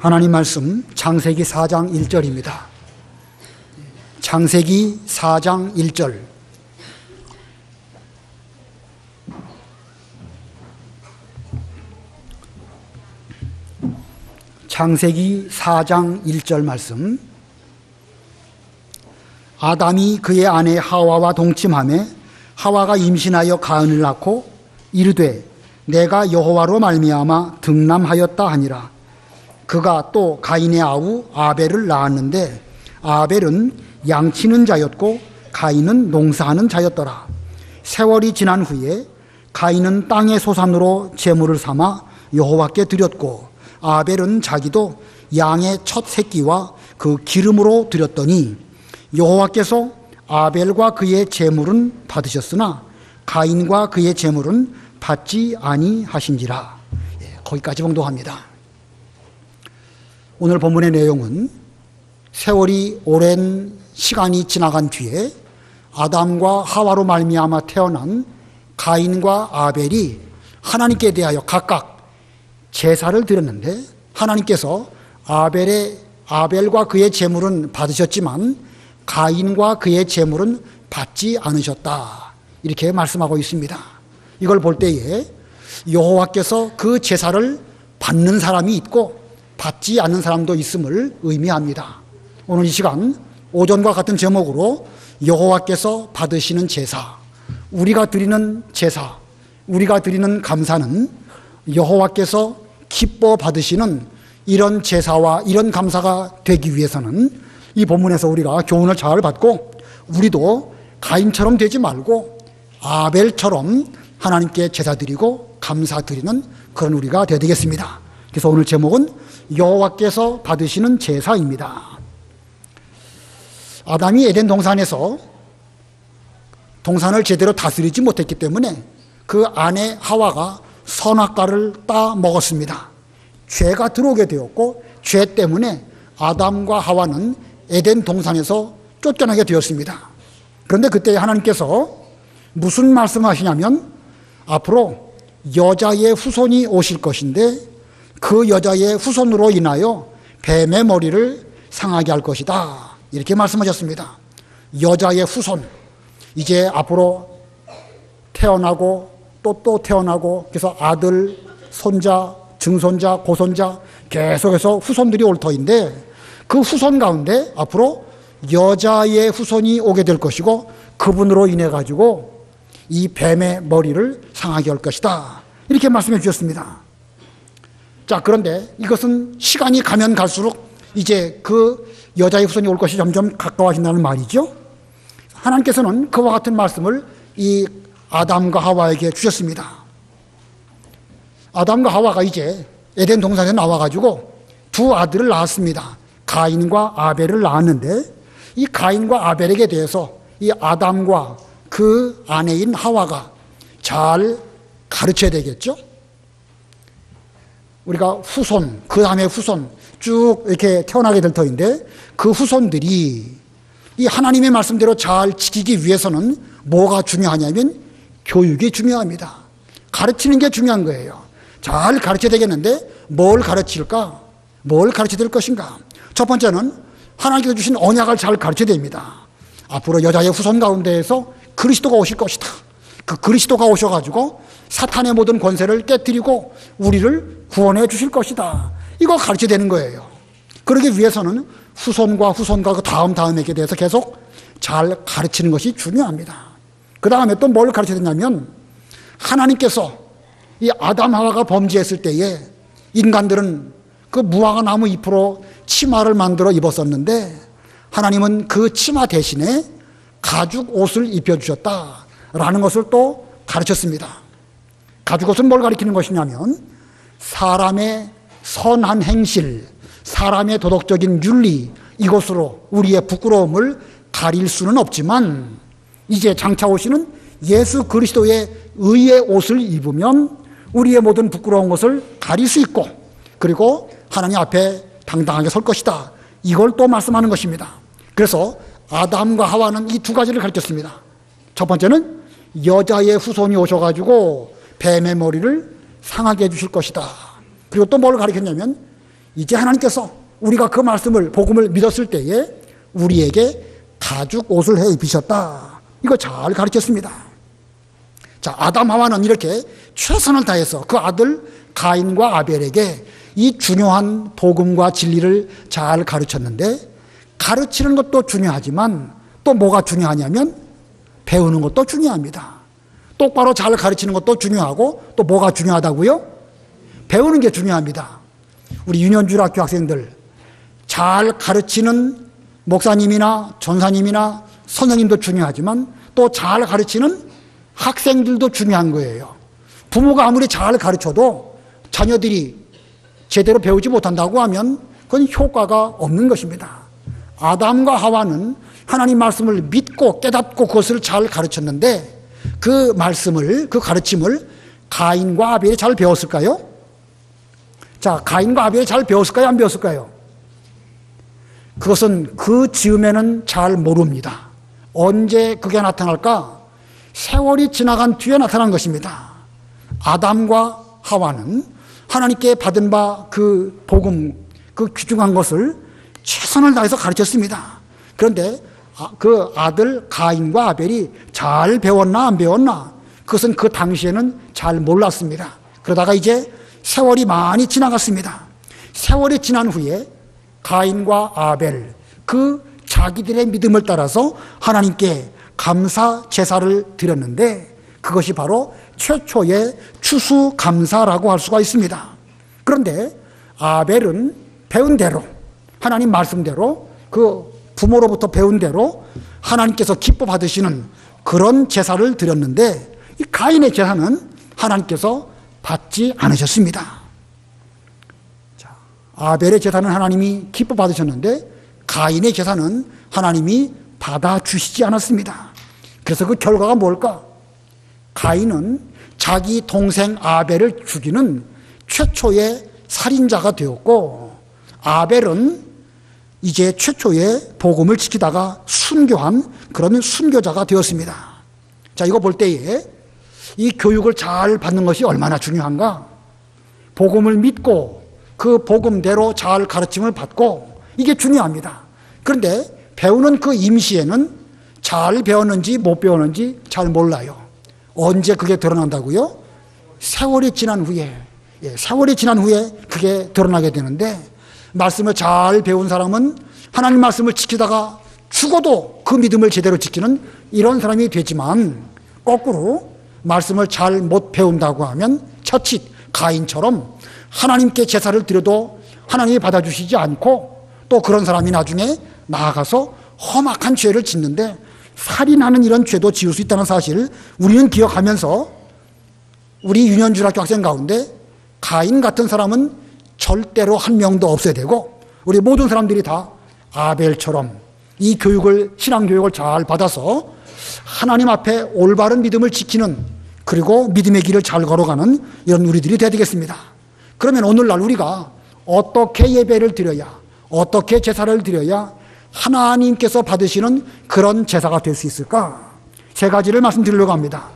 하나님 말씀 창세기 4장 1절입니다. 창세기 4장 1절. 창세기 4장 1절 말씀. 아담이 그의 아내 하와와 동침하매 하와가 임신하여 가흔을 낳고 이르되 내가 여호와로 말미암아 등남하였다 하니라. 그가 또 가인의 아우 아벨을 낳았는데 아벨은 양치는 자였고 가인은 농사하는 자였더라. 세월이 지난 후에 가인은 땅의 소산으로 제물을 삼아 여호와께 드렸고 아벨은 자기도 양의 첫 새끼와 그 기름으로 드렸더니 여호와께서 아벨과 그의 제물은 받으셨으나 가인과 그의 제물은 받지 아니하신지라. 거기까지 봉독합니다. 오늘 본문의 내용은 세월이 오랜 시간이 지나간 뒤에 아담과 하와로 말미암아 태어난 가인과 아벨이 하나님께 대하여 각각 제사를 드렸는데 하나님께서 아벨과 그의 제물은 받으셨지만 가인과 그의 제물은 받지 않으셨다. 이렇게 말씀하고 있습니다. 이걸 볼 때에 여호와께서 그 제사를 받는 사람이 있고 받지 않는 사람도 있음을 의미합니다. 오늘 이 시간 오전과 같은 제목으로 여호와께서 받으시는 제사, 우리가 드리는 제사, 우리가 드리는 감사는 여호와께서 기뻐 받으시는 이런 제사와 이런 감사가 되기 위해서는 이 본문에서 우리가 교훈을 잘 받고 우리도 가인처럼 되지 말고 아벨처럼 하나님께 제사 드리고 감사 드리는 그런 우리가 되어야 되겠습니다. 그래서 오늘 제목은 여호와께서 받으시는 제사입니다. 아담이 에덴 동산에서 동산을 제대로 다스리지 못했기 때문에 그 아내 하와가 선악과를 따 먹었습니다. 죄가 들어오게 되었고 죄 때문에 아담과 하와는 에덴 동산에서 쫓겨나게 되었습니다. 그런데 그때 하나님께서 무슨 말씀하시냐면 앞으로 여자의 후손이 오실 것인데 그 여자의 후손으로 인하여 뱀의 머리를 상하게 할 것이다. 이렇게 말씀하셨습니다. 여자의 후손. 이제 앞으로 태어나고 또 태어나고 그래서 아들, 손자, 증손자, 고손자 계속해서 후손들이 올 터인데 그 후손 가운데 앞으로 여자의 후손이 오게 될 것이고 그분으로 인해 가지고 이 뱀의 머리를 상하게 할 것이다. 이렇게 말씀해 주셨습니다. 자, 그런데 이것은 시간이 가면 갈수록 이제 그 여자의 후손이 올 것이 점점 가까워진다는 말이죠. 하나님께서는 그와 같은 말씀을 이 아담과 하와에게 주셨습니다. 아담과 하와가 이제 에덴 동산에 나와가지고 두 아들을 낳았습니다. 가인과 아벨을 낳았는데 이 가인과 아벨에게 대해서 이 아담과 그 아내인 하와가 잘 가르쳐야 되겠죠. 우리가 후손, 그 다음에 후손 쭉 이렇게 태어나게 될 터인데 그 후손들이 이 하나님의 말씀대로 잘 지키기 위해서는 뭐가 중요하냐면 교육이 중요합니다. 가르치는 게 중요한 거예요. 잘 가르쳐야 되겠는데 뭘 가르칠까? 뭘 가르쳐야 될 것인가? 첫 번째는 하나님께서 주신 언약을 잘 가르쳐야 됩니다. 앞으로 여자의 후손 가운데에서 그리스도가 오실 것이다. 그 그리스도가 오셔가지고 사탄의 모든 권세를 깨뜨리고 우리를 구원해 주실 것이다. 이거 가르쳐야 되는 거예요. 그러기 위해서는 후손과 그 다음에게 대해서 계속 잘 가르치는 것이 중요합니다. 그 다음에 또 뭘 가르쳐야 되냐면 하나님께서 이 아담 하와가 범죄했을 때에 인간들은 그 무화과 나무 잎으로 치마를 만들어 입었었는데 하나님은 그 치마 대신에 가죽 옷을 입혀주셨다라는 것을 또 가르쳤습니다. 가죽 옷은 뭘 가리키는 것이냐면 사람의 선한 행실, 사람의 도덕적인 윤리, 이것으로 우리의 부끄러움을 가릴 수는 없지만 이제 장차 오시는 예수 그리스도의 의의 옷을 입으면 우리의 모든 부끄러운 것을 가릴 수 있고 그리고 하나님 앞에 당당하게 설 것이다. 이걸 또 말씀하는 것입니다. 그래서 아담과 하와는 이 두 가지를 가르쳤습니다. 첫 번째는 여자의 후손이 오셔가지고 뱀의 머리를 상하게 해주실 것이다. 그리고 또 뭘 가르쳤냐면 이제 하나님께서 우리가 그 말씀을, 복음을 믿었을 때에 우리에게 가죽 옷을 해 입히셨다. 이거 잘 가르쳤습니다. 자, 아담 하와는 이렇게 최선을 다해서 그 아들 가인과 아벨에게 이 중요한 복음과 진리를 잘 가르쳤는데, 가르치는 것도 중요하지만 또 뭐가 중요하냐면 배우는 것도 중요합니다. 똑바로 잘 가르치는 것도 중요하고 또 뭐가 중요하다고요? 배우는 게 중요합니다. 우리 윤현주학교 학생들 잘 가르치는 목사님이나 전사님이나 선생님도 중요하지만 또 잘 가르치는 학생들도 중요한 거예요. 부모가 아무리 잘 가르쳐도 자녀들이 제대로 배우지 못한다고 하면 그건 효과가 없는 것입니다. 아담과 하와는 하나님 말씀을 믿고 깨닫고 그것을 잘 가르쳤는데, 그 말씀을, 그 가르침을 가인과 아벨이 잘 배웠을까요? 자, 가인과 아벨이 잘 배웠을까요? 안 배웠을까요? 그것은 그 즈음에는 잘 모릅니다. 언제 그게 나타날까? 세월이 지나간 뒤에 나타난 것입니다. 아담과 하와는 하나님께 받은 바 그 복음, 그 귀중한 것을 최선을 다해서 가르쳤습니다. 그런데 그 아들 가인과 아벨이 잘 배웠나 안 배웠나, 그것은 그 당시에는 잘 몰랐습니다. 그러다가 이제 세월이 많이 지나갔습니다. 세월이 지난 후에 가인과 아벨, 그 자기들의 믿음을 따라서 하나님께 감사 제사를 드렸는데, 그것이 바로 최초의 추수감사라고 할 수가 있습니다. 그런데 아벨은 배운 대로, 하나님 말씀대로, 그 부모로부터 배운 대로 하나님께서 기뻐 받으시는 그런 제사를 드렸는데, 이 가인의 제사는 하나님께서 받지 않으셨습니다. 자, 아벨의 제사는 하나님이 기뻐 받으셨는데 가인의 제사는 하나님이 받아주시지 않았습니다. 그래서 그 결과가 뭘까? 가인은 자기 동생 아벨을 죽이는 최초의 살인자가 되었고, 아벨은 이제 최초의 복음을 지키다가 순교한 그런 순교자가 되었습니다. 자, 이거 볼 때에 이 교육을 잘 받는 것이 얼마나 중요한가? 복음을 믿고 그 복음대로 잘 가르침을 받고, 이게 중요합니다. 그런데 배우는 그 임시에는 잘 배웠는지 못 배웠는지 잘 몰라요. 언제 그게 드러난다고요? 세월이 지난 후에, 세월이 지난 후에 그게 드러나게 되는데, 말씀을 잘 배운 사람은 하나님 말씀을 지키다가 죽어도 그 믿음을 제대로 지키는 이런 사람이 되지만, 거꾸로 말씀을 잘 못 배운다고 하면 자칫 가인처럼 하나님께 제사를 드려도 하나님이 받아주시지 않고, 또 그런 사람이 나중에 나아가서 험악한 죄를 짓는데, 살인하는 이런 죄도 지을 수 있다는 사실을 우리는 기억하면서, 우리 윤현주학교 학생 가운데 가인 같은 사람은 절대로 한 명도 없어야 되고, 우리 모든 사람들이 다 아벨처럼 이 교육을, 신앙교육을 잘 받아서 하나님 앞에 올바른 믿음을 지키는, 그리고 믿음의 길을 잘 걸어가는 이런 우리들이 되어야 되겠습니다. 그러면 오늘날 우리가 어떻게 예배를 드려야, 어떻게 제사를 드려야 하나님께서 받으시는 그런 제사가 될 수 있을까? 세 가지를 말씀드리려고 합니다.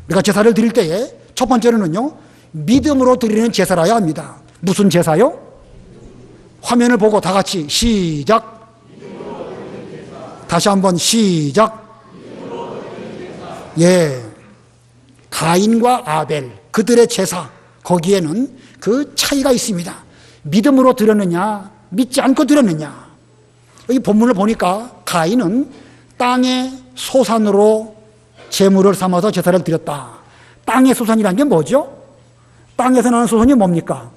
우리가 제사를 드릴 때에 첫 번째로는요, 믿음으로 드리는 제사라야 합니다. 무슨 제사요? 화면을 보고 다 같이 시작. 다시 한번 시작. 예, 가인과 아벨, 그들의 제사, 거기에는 그 차이가 있습니다. 믿음으로 드렸느냐, 믿지 않고 드렸느냐. 이 본문을 보니까 가인은 땅의 소산으로 제물을 삼아서 제사를 드렸다. 땅의 소산이라는 게 뭐죠? 땅에서 나는 소산이 뭡니까?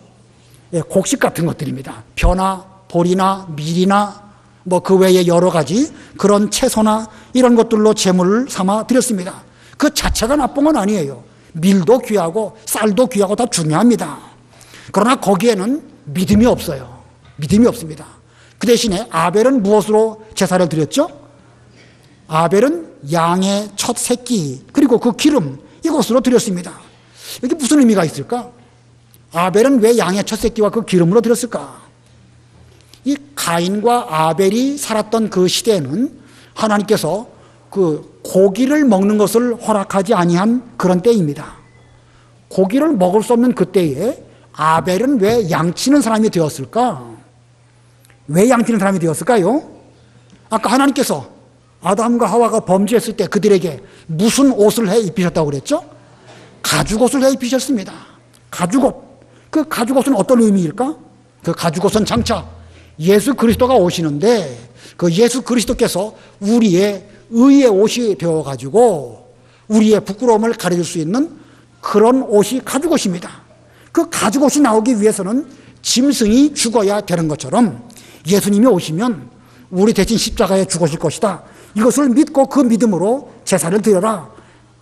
예, 곡식 같은 것들입니다. 벼나 보리나 밀이나 뭐 그 외에 여러 가지 그런 채소나 이런 것들로 제물을 삼아 드렸습니다. 그 자체가 나쁜 건 아니에요. 밀도 귀하고 쌀도 귀하고 다 중요합니다. 그러나 거기에는 믿음이 없어요. 믿음이 없습니다. 그 대신에 아벨은 무엇으로 제사를 드렸죠? 아벨은 양의 첫 새끼, 그리고 그 기름, 이것으로 드렸습니다. 이게 무슨 의미가 있을까? 아벨은 왜 양의 첫 새끼와 그 기름으로 드렸을까? 이 가인과 아벨이 살았던 그 시대에는 하나님께서 그 고기를 먹는 것을 허락하지 아니한 그런 때입니다. 고기를 먹을 수 없는 그 때에 아벨은 왜 양치는 사람이 되었을까? 왜 양치는 사람이 되었을까요? 아까 하나님께서 아담과 하와가 범죄했을 때 그들에게 무슨 옷을 해 입히셨다고 그랬죠? 가죽옷을 해 입히셨습니다. 가죽옷. 그 가죽옷은 어떤 의미일까? 그 가죽옷은 장차 예수 그리스도가 오시는데 그 예수 그리스도께서 우리의 의의 옷이 되어가지고 우리의 부끄러움을 가려줄 수 있는 그런 옷이 가죽옷입니다. 그 가죽옷이 나오기 위해서는 짐승이 죽어야 되는 것처럼 예수님이 오시면 우리 대신 십자가에 죽으실 것이다. 이것을 믿고 그 믿음으로 제사를 드려라.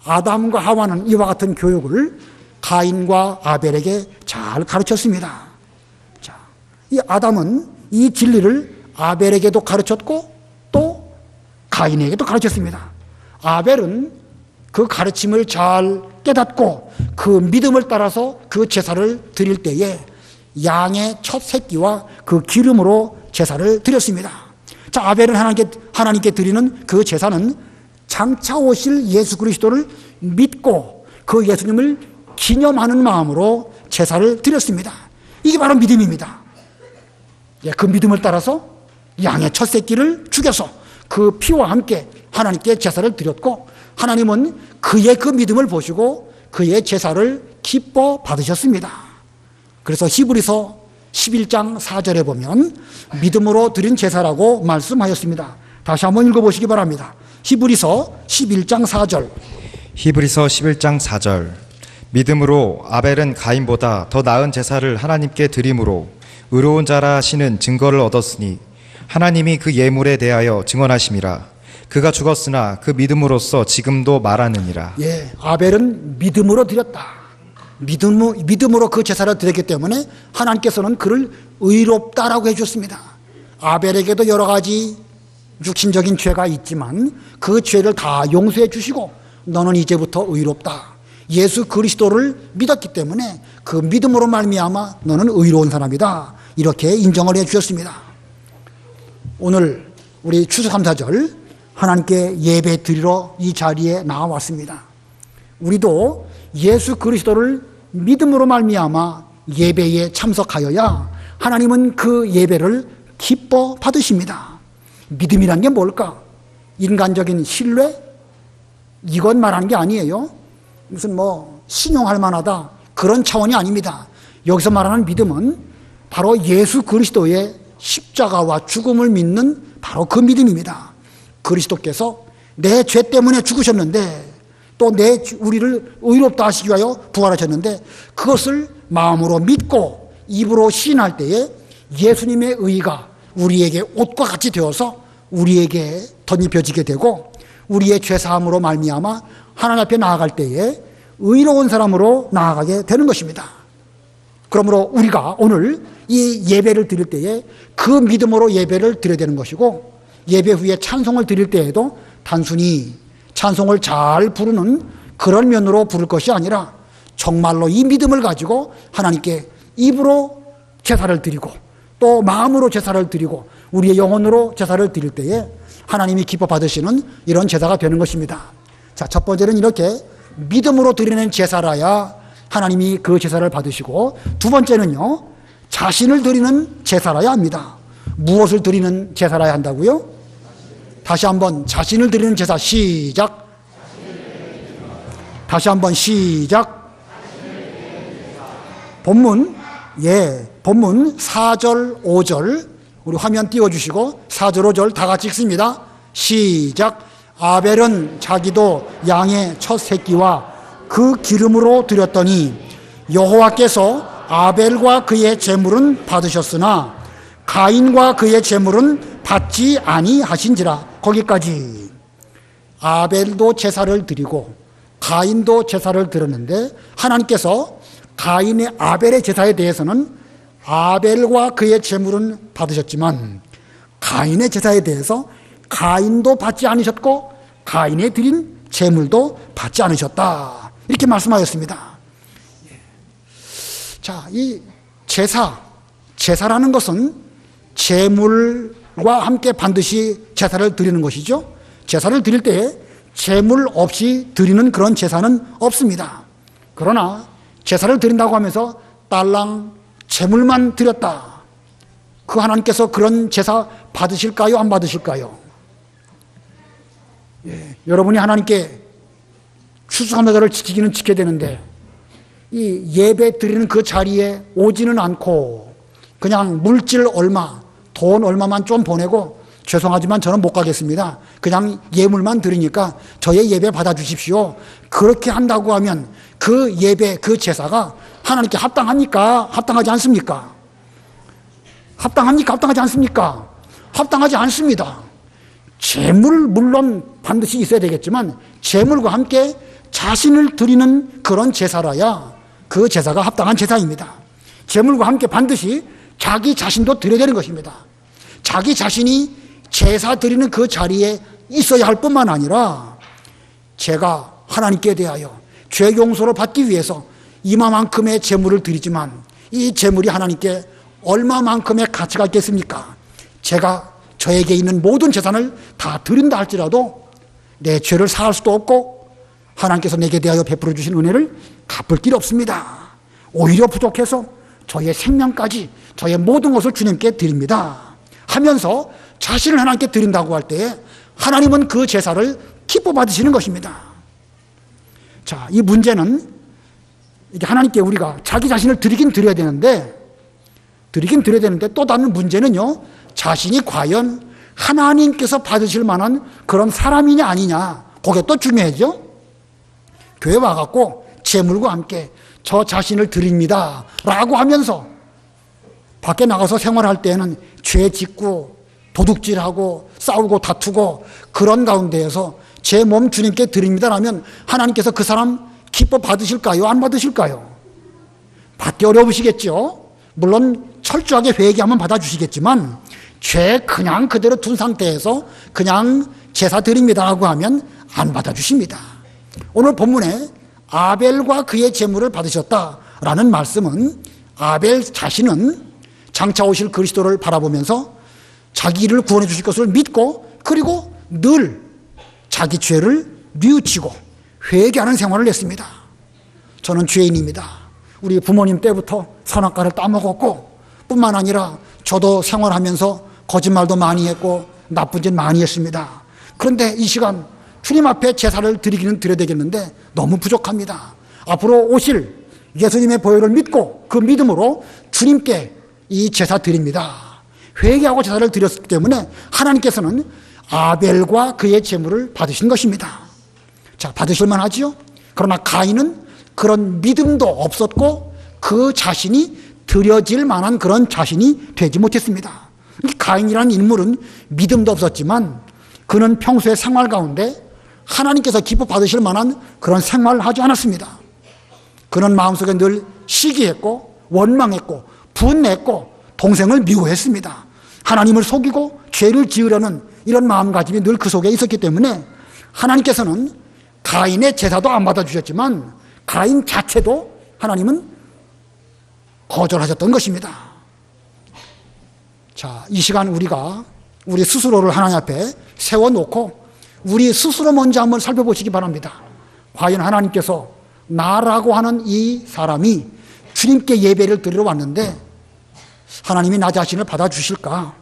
아담과 하와는 이와 같은 교육을 가인과 아벨에게 잘 가르쳤습니다. 자, 이 아담은 이 진리를 아벨에게도 가르쳤고 또 가인에게도 가르쳤습니다. 아벨은 그 가르침을 잘 깨닫고 그 믿음을 따라서 그 제사를 드릴 때에 양의 첫 새끼와 그 기름으로 제사를 드렸습니다. 자, 아벨은 하나님께 드리는 그 제사는 장차 오실 예수 그리스도를 믿고 그 예수님을 기념하는 마음으로 제사를 드렸습니다. 이게 바로 믿음입니다. 그 믿음을 따라서 양의 첫 새끼를 죽여서 그 피와 함께 하나님께 제사를 드렸고 하나님은 그의 그 믿음을 보시고 그의 제사를 기뻐 받으셨습니다. 그래서 히브리서 11장 4절에 보면 믿음으로 드린 제사라고 말씀하였습니다. 다시 한번 읽어보시기 바랍니다. 히브리서 11장 4절. 히브리서 11장 4절. 믿음으로 아벨은 가인보다 더 나은 제사를 하나님께 드림으로 의로운 자라 하시는 증거를 얻었으니 하나님이 그 예물에 대하여 증언하심이라. 그가 죽었으나 그 믿음으로써 지금도 말하느니라. 예, 아벨은 믿음으로 드렸다. 믿음으로 그 제사를 드렸기 때문에 하나님께서는 그를 의롭다라고 해주셨습니다. 아벨에게도 여러 가지 육신적인 죄가 있지만 그 죄를 다 용서해 주시고 너는 이제부터 의롭다. 예수 그리스도를 믿었기 때문에 그 믿음으로 말미암아 너는 의로운 사람이다. 이렇게 인정을 해 주셨습니다. 오늘 우리 추수감사절 하나님께 예배 드리러 이 자리에 나와왔습니다. 우리도 예수 그리스도를 믿음으로 말미암아 예배에 참석하여야 하나님은 그 예배를 기뻐 받으십니다. 믿음이란 게 뭘까? 인간적인 신뢰? 이건 말하는 게 아니에요. 무슨 신용할 만하다 그런 차원이 아닙니다. 여기서 말하는 믿음은 바로 예수 그리스도의 십자가와 죽음을 믿는 바로 그 믿음입니다. 그리스도께서 내 죄 때문에 죽으셨는데 또 우리를 의롭다 하시기 위하여 부활하셨는데 그것을 마음으로 믿고 입으로 시인할 때에 예수님의 의가 우리에게 옷과 같이 되어서 우리에게 덧입혀지게 되고 우리의 죄사함으로 말미암아 하나님 앞에 나아갈 때에 의로운 사람으로 나아가게 되는 것입니다. 그러므로 우리가 오늘 이 예배를 드릴 때에 그 믿음으로 예배를 드려야 되는 것이고 예배 후에 찬송을 드릴 때에도 단순히 찬송을 잘 부르는 그런 면으로 부를 것이 아니라 정말로 이 믿음을 가지고 하나님께 입으로 제사를 드리고 또 마음으로 제사를 드리고 우리의 영혼으로 제사를 드릴 때에 하나님이 기뻐 받으시는 이런 제사가 되는 것입니다. 자, 첫 번째는 이렇게 믿음으로 드리는 제사라야 하나님이 그 제사를 받으시고 두 번째는요, 자신을 드리는 제사라야 합니다. 무엇을 드리는 제사라야 한다고요? 다시 한번 자신을 드리는 제사 시작. 다시 한번 시작. 본문 4절 5절 우리 화면 띄워주시고 4절 5절 다 같이 읽습니다. 시작. 아벨은 자기도 양의 첫 새끼와 그 기름으로 드렸더니 여호와께서 아벨과 그의 제물은 받으셨으나 가인과 그의 제물은 받지 아니하신지라. 거기까지. 아벨도 제사를 드리고 가인도 제사를 드렸는데 하나님께서 가인의 아벨의 제사에 대해서는 아벨과 그의 제물은 받으셨지만 가인의 제사에 대해서 가인도 받지 않으셨고 가인의 드린 제물도 받지 않으셨다. 이렇게 말씀하셨습니다. 자, 이 제사라는 것은 제물과 함께 반드시 제사를 드리는 것이죠. 제사를 드릴 때 제물 없이 드리는 그런 제사는 없습니다. 그러나 제사를 드린다고 하면서 딸랑 제물만 드렸다. 그 하나님께서 그런 제사 받으실까요? 안 받으실까요? 여러분이 하나님께 추수감사절을 지키기는 지켜야 되는데 이 예배 드리는 그 자리에 오지는 않고 그냥 물질 얼마, 돈 얼마만 좀 보내고 죄송하지만 저는 못 가겠습니다. 그냥 예물만 드리니까 저의 예배 받아주십시오. 그렇게 한다고 하면 그 예배, 그 제사가 하나님께 합당합니까? 합당하지 않습니까? 합당합니까? 합당하지 않습니까? 합당하지 않습니다. 제물 물론 반드시 있어야 되겠지만 제물과 함께 자신을 드리는 그런 제사라야 그 제사가 합당한 제사입니다. 제물과 함께 반드시 자기 자신도 드려야 되는 것입니다. 자기 자신이 제사 드리는 그 자리에 있어야 할 뿐만 아니라 제가 하나님께 대하여 죄 용서를 받기 위해서 이마만큼의 제물을 드리지만 이 제물이 하나님께 얼마만큼의 가치가 있겠습니까? 제가 저에게 있는 모든 재산을 다 드린다 할지라도 내 죄를 사할 수도 없고 하나님께서 내게 대하여 베풀어 주신 은혜를 갚을 길 없습니다. 오히려 부족해서 저의 생명까지 저의 모든 것을 주님께 드립니다 하면서 자신을 하나님께 드린다고 할 때 하나님은 그 제사를 기뻐 받으시는 것입니다. 자, 이 문제는 이게 하나님께 우리가 자기 자신을 드리긴 드려야 되는데 또 다른 문제는요, 자신이 과연 하나님께서 받으실 만한 그런 사람이냐 아니냐, 그게 또 중요하죠. 교회 와갖고 제물과 함께 저 자신을 드립니다 라고 하면서 밖에 나가서 생활할 때는 죄 짓고 도둑질하고 싸우고 다투고 그런 가운데에서 제 몸 주님께 드립니다 라면 하나님께서 그 사람 기뻐 받으실까요? 안 받으실까요? 받기 어려우시겠죠. 물론 철저하게 회개하면 받아주시겠지만 죄 그냥 그대로 둔 상태에서 그냥 제사 드립니다라고 하면 안 받아주십니다. 오늘 본문에 아벨과 그의 제물을 받으셨다라는 말씀은 아벨 자신은 장차 오실 그리스도를 바라보면서 자기를 구원해 주실 것을 믿고 그리고 늘 자기 죄를 뉘우치고 회개하는 생활을 했습니다. 저는 죄인입니다. 우리 부모님 때부터 선악과를 따먹었고 뿐만 아니라 저도 생활하면서 거짓말도 많이 했고 나쁜 짓 많이 했습니다. 그런데 이 시간 주님 앞에 제사를 드리기는 드려야 되겠는데 너무 부족합니다. 앞으로 오실 예수님의 보혈을 믿고 그 믿음으로 주님께 이 제사 드립니다. 회개하고 제사를 드렸기 때문에 하나님께서는 아벨과 그의 제물을 받으신 것입니다. 자, 받으실 만하지요? 그러나 가인은 그런 믿음도 없었고 그 자신이 드려질 만한 그런 자신이 되지 못했습니다. 가인이라는 인물은 믿음도 없었지만 그는 평소의 생활 가운데 하나님께서 기뻐 받으실 만한 그런 생활을 하지 않았습니다. 그는 마음속에 늘 시기했고 원망했고 분했고 동생을 미워했습니다. 하나님을 속이고 죄를 지으려는 이런 마음가짐이 늘 그 속에 있었기 때문에 하나님께서는 가인의 제사도 안 받아주셨지만 가인 자체도 하나님은 거절하셨던 것입니다. 자, 이 시간 우리가 우리 스스로를 하나님 앞에 세워놓고 우리 스스로 먼저 한번 살펴보시기 바랍니다. 과연 하나님께서 나라고 하는 이 사람이 주님께 예배를 드리러 왔는데 하나님이 나 자신을 받아주실까?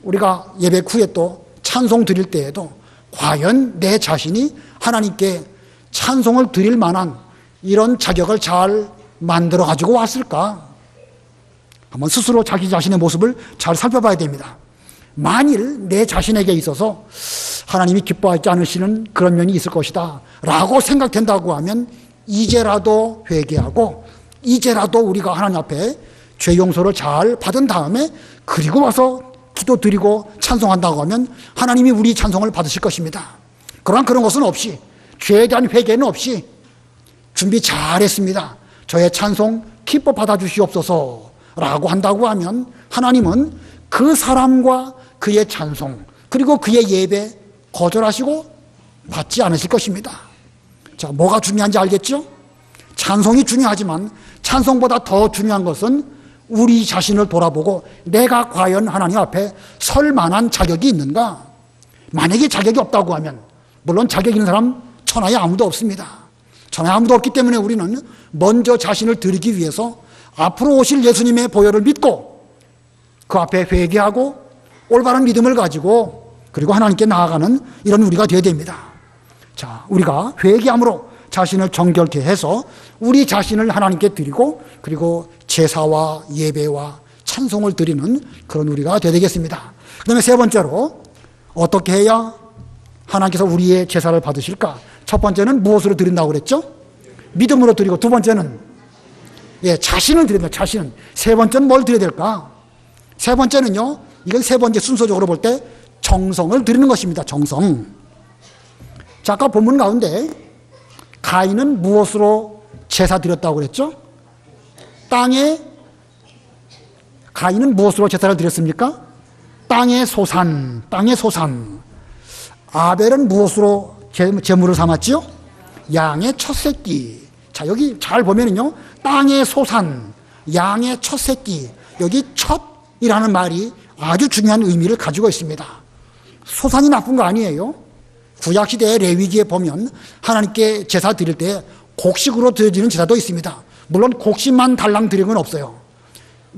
우리가 예배 후에 또 찬송 드릴 때에도 과연 내 자신이 하나님께 찬송을 드릴 만한 이런 자격을 잘 만들어 가지고 왔을까? 한번 스스로 자기 자신의 모습을 잘 살펴봐야 됩니다. 만일 내 자신에게 있어서 하나님이 기뻐하지 않으시는 그런 면이 있을 것이다 라고 생각된다고 하면 이제라도 회개하고 이제라도 우리가 하나님 앞에 죄 용서를 잘 받은 다음에 그리고 와서 기도 드리고 찬송한다고 하면 하나님이 우리 찬송을 받으실 것입니다. 그러나 그런 것은 없이 죄에 대한 회개는 없이 준비 잘했습니다. 저의 찬송 기뻐 받아주시옵소서 라고 한다고 하면 하나님은 그 사람과 그의 찬송 그리고 그의 예배 거절하시고 받지 않으실 것입니다. 자, 뭐가 중요한지 알겠죠? 찬송이 중요하지만 찬송보다 더 중요한 것은 우리 자신을 돌아보고 내가 과연 하나님 앞에 설 만한 자격이 있는가? 만약에 자격이 없다고 하면 물론 자격 있는 사람 천하에 아무도 없습니다. 전에 아무도 없기 때문에 우리는 먼저 자신을 드리기 위해서 앞으로 오실 예수님의 보혈을 믿고 그 앞에 회개하고 올바른 믿음을 가지고 그리고 하나님께 나아가는 이런 우리가 되어야 됩니다. 자, 우리가 회개함으로 자신을 정결케 해서 우리 자신을 하나님께 드리고 그리고 제사와 예배와 찬송을 드리는 그런 우리가 되어야 되겠습니다. 그 다음에 세 번째로 어떻게 해야 하나님께서 우리의 제사를 받으실까? 첫 번째는 무엇으로 드린다고 그랬죠? 믿음으로 드리고, 두 번째는 자신을 드립니다. 자신은. 세 번째는 뭘 드려야 될까? 세 번째는요, 이건 세 번째 순서적으로 볼 때 정성을 드리는 것입니다. 정성. 자, 아까 본문 가운데 가인은 무엇으로 제사 드렸다고 그랬죠? 가인은 무엇으로 제사를 드렸습니까? 땅의 소산. 아벨은 무엇으로 제물을 삼았지요? 양의 첫 새끼. 자, 여기 잘 보면은요, 땅의 소산, 양의 첫 새끼. 여기 첫이라는 말이 아주 중요한 의미를 가지고 있습니다. 소산이 나쁜 거 아니에요. 구약시대의 레위기에 보면 하나님께 제사 드릴 때 곡식으로 드려지는 제사도 있습니다. 물론 곡식만 달랑 드리는 건 없어요.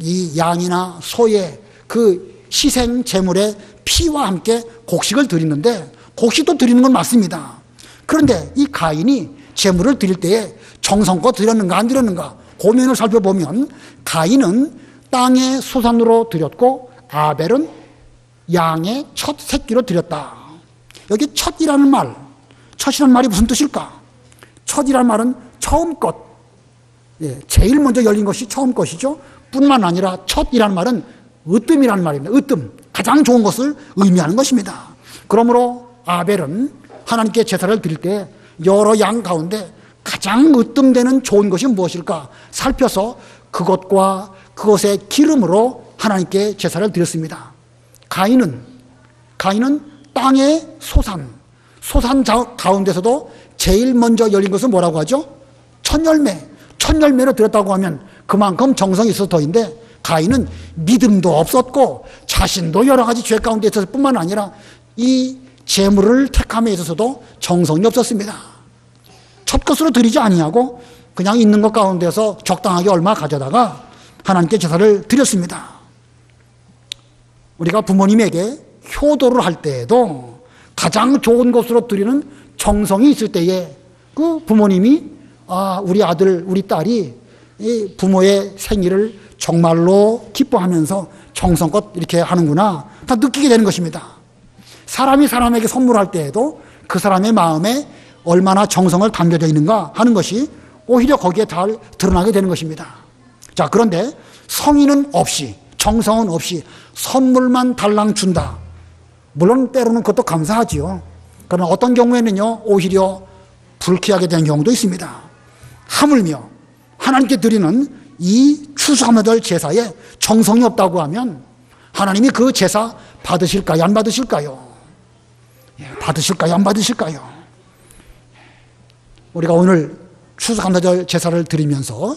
이 양이나 소의 그 희생 제물의 피와 함께 곡식을 드리는데 곡식도 드리는 건 맞습니다. 그런데 이 가인이 제물을 드릴 때에 정성껏 드렸는가 안 드렸는가 고면을 살펴보면 가인은 땅의 소산으로 드렸고 아벨은 양의 첫 새끼로 드렸다. 여기 첫이라는 말이 무슨 뜻일까? 첫이라는 말은 처음 것, 제일 먼저 열린 것이 처음 것이죠. 뿐만 아니라 첫이라는 말은 으뜸이라는 말입니다. 으뜸, 가장 좋은 것을 의미하는 것입니다. 그러므로 아벨은 하나님께 제사를 드릴 때 여러 양 가운데 가장 으뜸되는 좋은 것이 무엇일까 살펴서 그것과 그것의 기름으로 하나님께 제사를 드렸습니다. 가인은 땅의 소산 가운데서도 제일 먼저 열린 것은 뭐라고 하죠? 첫 열매로 드렸다고 하면 그만큼 정성이 있어서 더인데 가인은 믿음도 없었고 자신도 여러 가지 죄 가운데 있었을 뿐만 아니라 이 제물을 택함에 있어서도 정성이 없었습니다. 첫 것으로 드리지 아니하고 그냥 있는 것 가운데서 적당하게 얼마 가져다가 하나님께 제사를 드렸습니다. 우리가 부모님에게 효도를 할 때에도 가장 좋은 것으로 드리는 정성이 있을 때에 그 부모님이 우리 아들, 우리 딸이 이 부모의 생일을 정말로 기뻐하면서 정성껏 이렇게 하는구나 다 느끼게 되는 것입니다. 사람이 사람에게 선물할 때에도 그 사람의 마음에 얼마나 정성을 담겨져 있는가 하는 것이 오히려 거기에 잘 드러나게 되는 것입니다. 자, 그런데 성의는 없이 정성은 없이 선물만 달랑 준다. 물론 때로는 그것도 감사하지요. 그러나 어떤 경우에는요 오히려 불쾌하게 되는 경우도 있습니다. 하물며 하나님께 드리는 이 추수감사절 제사에 정성이 없다고 하면 하나님이 그 제사 받으실까요? 안 받으실까요? 받으실까요? 안 받으실까요? 우리가 오늘 추수감사절 제사를 드리면서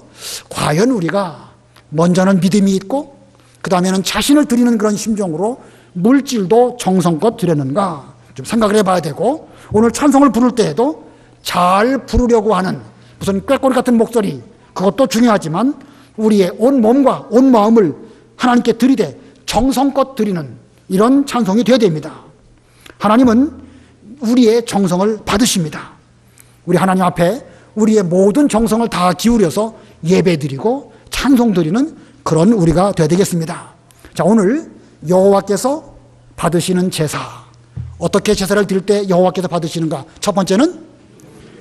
과연 우리가 먼저는 믿음이 있고 그 다음에는 자신을 드리는 그런 심정으로 물질도 정성껏 드렸는가 좀 생각을 해봐야 되고 오늘 찬송을 부를 때에도 잘 부르려고 하는 무슨 꾀꼬리 같은 목소리 그것도 중요하지만 우리의 온 몸과 온 마음을 하나님께 드리되 정성껏 드리는 이런 찬송이 되어야 됩니다. 하나님은 우리의 정성을 받으십니다. 우리 하나님 앞에 우리의 모든 정성을 다 기울여서 예배드리고 찬송드리는 그런 우리가 되어야 되겠습니다. 자, 오늘 여호와께서 받으시는 제사 어떻게 제사를 드릴 때 여호와께서 받으시는가? 첫 번째는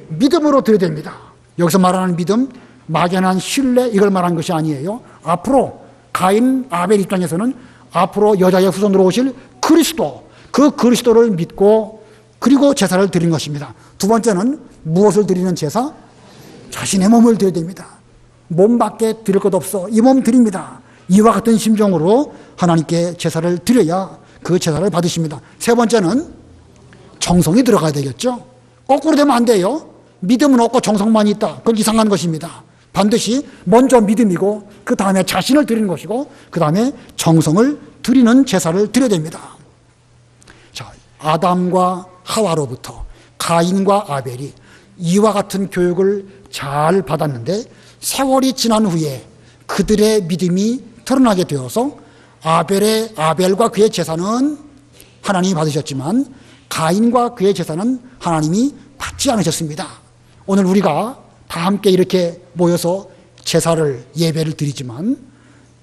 믿음으로 드려야 됩니다. 여기서 말하는 믿음 막연한 신뢰 이걸 말하는 것이 아니에요. 앞으로 가인 아벨 입장에서는 앞으로 여자의 후손으로 오실 그리스도 그 그리스도를 믿고 그리고 제사를 드리는 것입니다. 두 번째는 무엇을 드리는 제사? 자신의 몸을 드려야 됩니다. 몸밖에 드릴 것 없어 이 몸 드립니다. 이와 같은 심정으로 하나님께 제사를 드려야 그 제사를 받으십니다. 세 번째는 정성이 들어가야 되겠죠. 거꾸로 되면 안 돼요. 믿음은 없고 정성만 있다. 그건 이상한 것입니다. 반드시 먼저 믿음이고 그 다음에 자신을 드리는 것이고 그 다음에 정성을 드리는 제사를 드려야 됩니다. 자, 아담과 하와로부터 가인과 아벨이 이와 같은 교육을 잘 받았는데 세월이 지난 후에 그들의 믿음이 드러나게 되어서 아벨과 그의 제사는 하나님이 받으셨지만 가인과 그의 제사는 하나님이 받지 않으셨습니다. 오늘 우리가 다 함께 이렇게 모여서 제사를 예배를 드리지만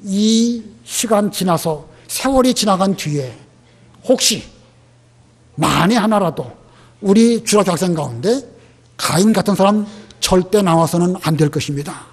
이 시간 지나서 세월이 지나간 뒤에 혹시 만에 하나라도 우리 주일학교 학생 가운데 가인 같은 사람 절대 나와서는 안 될 것입니다.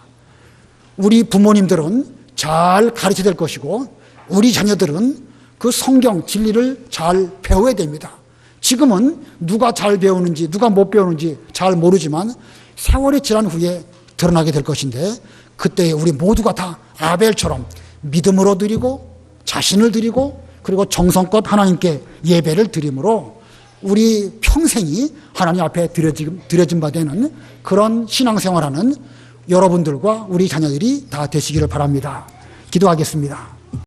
우리 부모님들은 잘 가르쳐야 될 것이고 우리 자녀들은 그 성경 진리를 잘 배워야 됩니다. 지금은 누가 잘 배우는지 누가 못 배우는지 잘 모르지만 세월이 지난 후에 드러나게 될 것인데 그때 우리 모두가 다 아벨처럼 믿음으로 드리고 자신을 드리고 그리고 정성껏 하나님께 예배를 드림으로 우리 평생이 하나님 앞에 드려진 바 되는 그런 신앙생활하는 여러분들과 우리 자녀들이 다 되시기를 바랍니다. 기도하겠습니다.